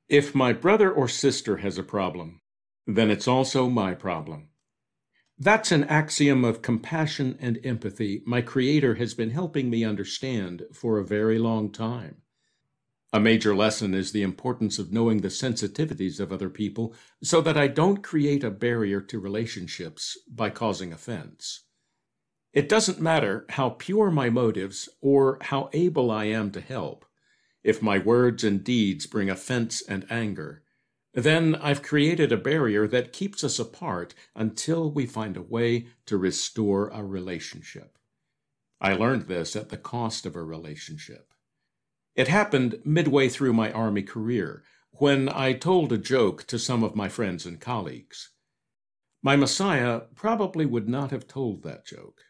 If my brother or sister has a problem, then it's also my problem. That's an axiom of compassion and empathy my Creator has been helping me understand for a very long time. A major lesson is the importance of knowing the sensitivities of other people so that I don't create a barrier to relationships by causing offense. It doesn't matter how pure my motives or how able I am to help. If my words and deeds bring offense and anger, then I've created a barrier that keeps us apart until we find a way to restore our relationship. I learned this at the cost of a relationship. It happened midway through my Army career when I told a joke to some of my friends and colleagues. My Messiah probably would not have told that joke,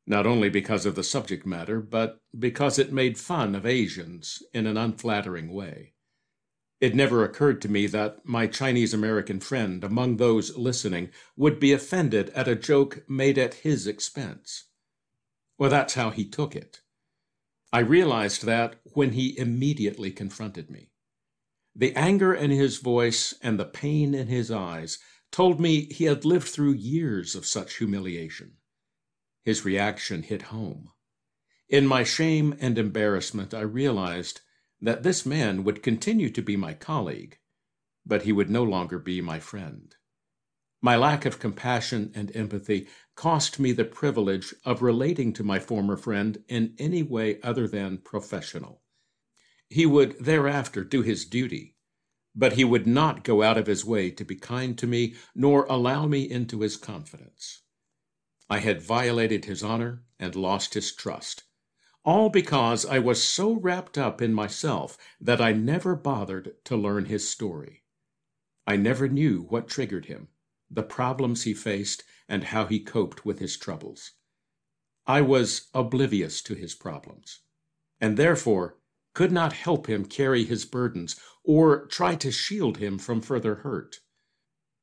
not only because of the subject matter, but because it made fun of Asians in an unflattering way. It never occurred to me that my Chinese-American friend among those listening would be offended at a joke made at his expense. Well, that's how he took it. I realized that when he immediately confronted me. The anger in his voice and the pain in his eyes told me he had lived through years of such humiliation. His reaction hit home. In my shame and embarrassment, I realized that this man would continue to be my colleague, but he would no longer be my friend. My lack of compassion and empathy cost me the privilege of relating to my former friend in any way other than professional. He would thereafter do his duty, but he would not go out of his way to be kind to me nor allow me into his confidence. I had violated his honor and lost his trust, all because I was so wrapped up in myself that I never bothered to learn his story. I never knew what triggered him, the problems he faced, and how he coped with his troubles. I was oblivious to his problems, and therefore could not help him carry his burdens or try to shield him from further hurt.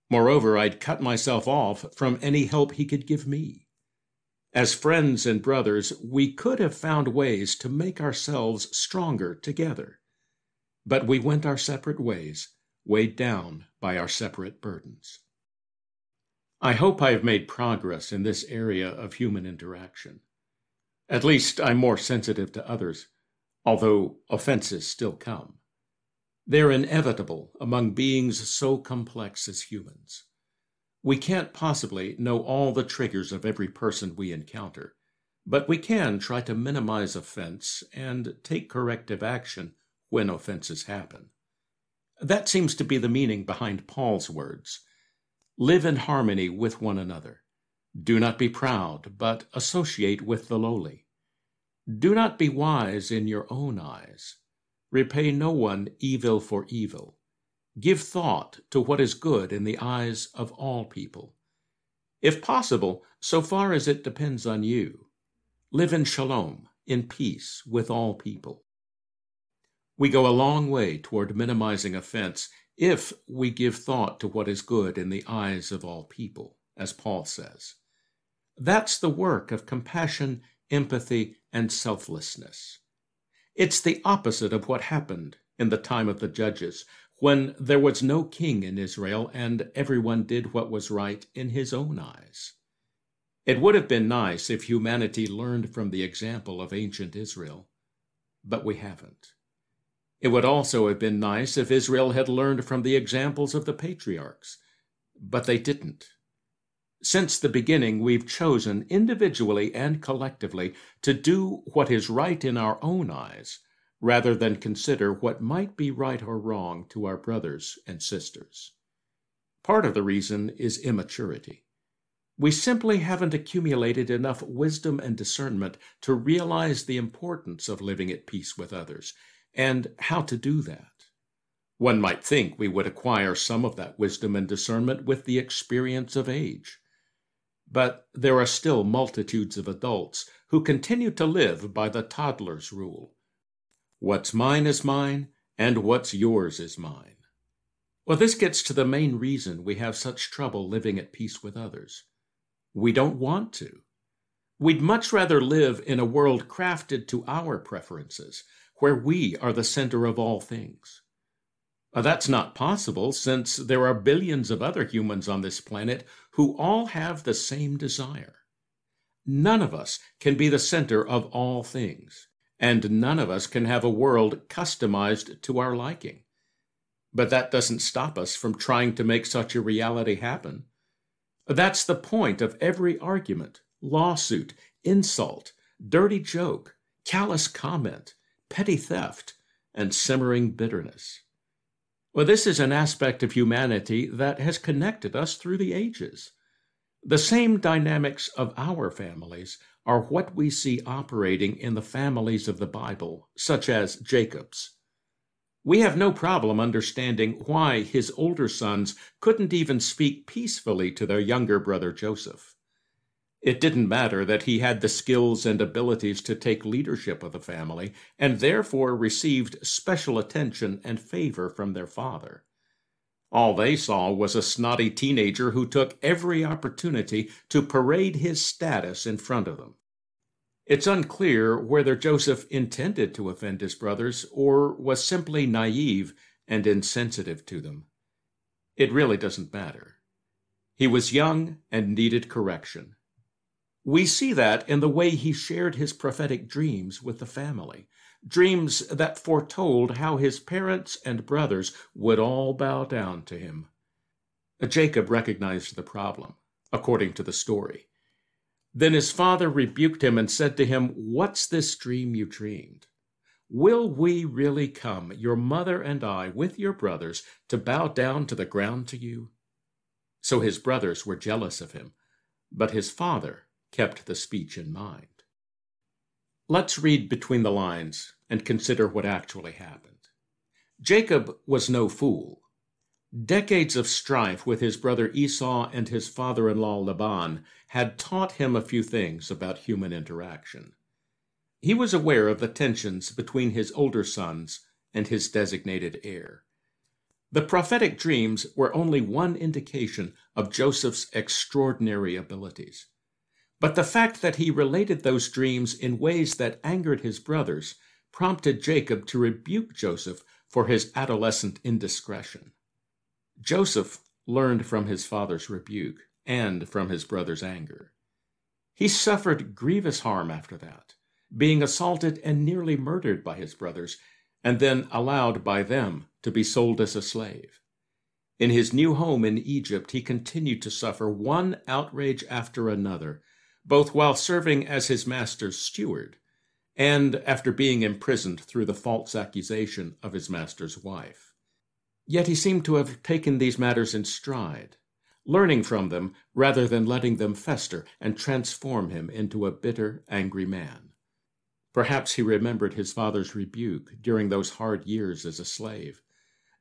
Moreover, I'd cut myself off from any help he could give me. As friends and brothers, we could have found ways to make ourselves stronger together, but we went our separate ways, weighed down by our separate burdens. I hope I have made progress in this area of human interaction. At least I'm more sensitive to others, although offenses still come. They're inevitable among beings so complex as humans. We can't possibly know all the triggers of every person we encounter, but we can try to minimize offense and take corrective action when offenses happen. That seems to be the meaning behind Paul's words. Live in harmony with one another. Do not be proud, but associate with the lowly. Do not be wise in your own eyes. Repay no one evil for evil. Give thought to what is good in the eyes of all people. If possible, so far as it depends on you, live in shalom, in peace with all people. We go a long way toward minimizing offense if we give thought to what is good in the eyes of all people, as Paul says. That's the work of compassion, empathy, and selflessness. It's the opposite of what happened in the time of the judges, when there was no king in Israel and everyone did what was right in his own eyes. It would have been nice if humanity learned from the example of ancient Israel, but we haven't. It would also have been nice if Israel had learned from the examples of the patriarchs, but they didn't. Since the beginning, we've chosen individually and collectively to do what is right in our own eyes, rather than consider what might be right or wrong to our brothers and sisters. Part of the reason is immaturity. We simply haven't accumulated enough wisdom and discernment to realize the importance of living at peace with others, and how to do that. One might think we would acquire some of that wisdom and discernment with the experience of age. But there are still multitudes of adults who continue to live by the toddler's rule. What's mine is mine, and what's yours is mine. Well, this gets to the main reason we have such trouble living at peace with others. We don't want to. We'd much rather live in a world crafted to our preferences, where we are the center of all things. That's not possible, since there are billions of other humans on this planet who all have the same desire. None of us can be the center of all things, and none of us can have a world customized to our liking. But that doesn't stop us from trying to make such a reality happen. That's the point of every argument, lawsuit, insult, dirty joke, callous comment, petty theft, and simmering bitterness. Well, this is an aspect of humanity that has connected us through the ages. The same dynamics of our families are what we see operating in the families of the Bible, such as Jacob's. We have no problem understanding why his older sons couldn't even speak peacefully to their younger brother Joseph. It didn't matter that he had the skills and abilities to take leadership of the family, and therefore received special attention and favor from their father. All they saw was a snotty teenager who took every opportunity to parade his status in front of them. It's unclear whether Joseph intended to offend his brothers or was simply naive and insensitive to them. It really doesn't matter. He was young and needed correction. We see that in the way he shared his prophetic dreams with the family, dreams that foretold how his parents and brothers would all bow down to him. Jacob recognized the problem, according to the story. Then his father rebuked him and said to him, "What's this dream you dreamed? Will we really come, your mother and I, with your brothers, to bow down to the ground to you?" So his brothers were jealous of him, but his father kept the speech in mind. Let's read between the lines and consider what actually happened. Jacob was no fool. Decades of strife with his brother Esau and his father-in-law Laban had taught him a few things about human interaction. He was aware of the tensions between his older sons and his designated heir. The prophetic dreams were only one indication of Joseph's extraordinary abilities. But the fact that he related those dreams in ways that angered his brothers prompted Jacob to rebuke Joseph for his adolescent indiscretion. Joseph learned from his father's rebuke and from his brother's anger. He suffered grievous harm after that, being assaulted and nearly murdered by his brothers, and then allowed by them to be sold as a slave. In his new home in Egypt, he continued to suffer one outrage after another, both while serving as his master's steward and after being imprisoned through the false accusation of his master's wife. Yet he seemed to have taken these matters in stride, learning from them rather than letting them fester and transform him into a bitter, angry man. Perhaps he remembered his father's rebuke during those hard years as a slave,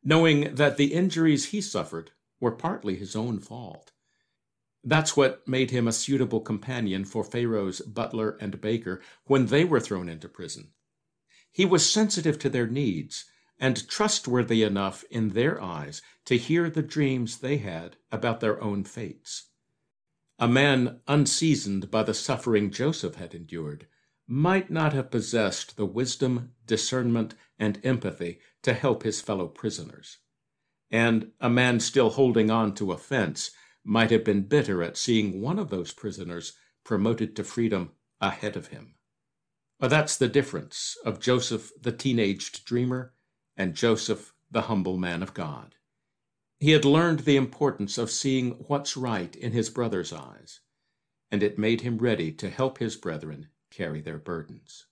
knowing that the injuries he suffered were partly his own fault. That's what made him a suitable companion for Pharaoh's butler and baker when they were thrown into prison. He was sensitive to their needs and trustworthy enough in their eyes to hear the dreams they had about their own fates. A man unseasoned by the suffering Joseph had endured might not have possessed the wisdom, discernment, and empathy to help his fellow prisoners. And a man still holding on to offense might have been bitter at seeing one of those prisoners promoted to freedom ahead of him. But that's the difference of Joseph, the teenaged dreamer, and Joseph, the humble man of God. He had learned the importance of seeing what's right in his brother's eyes, and it made him ready to help his brethren carry their burdens.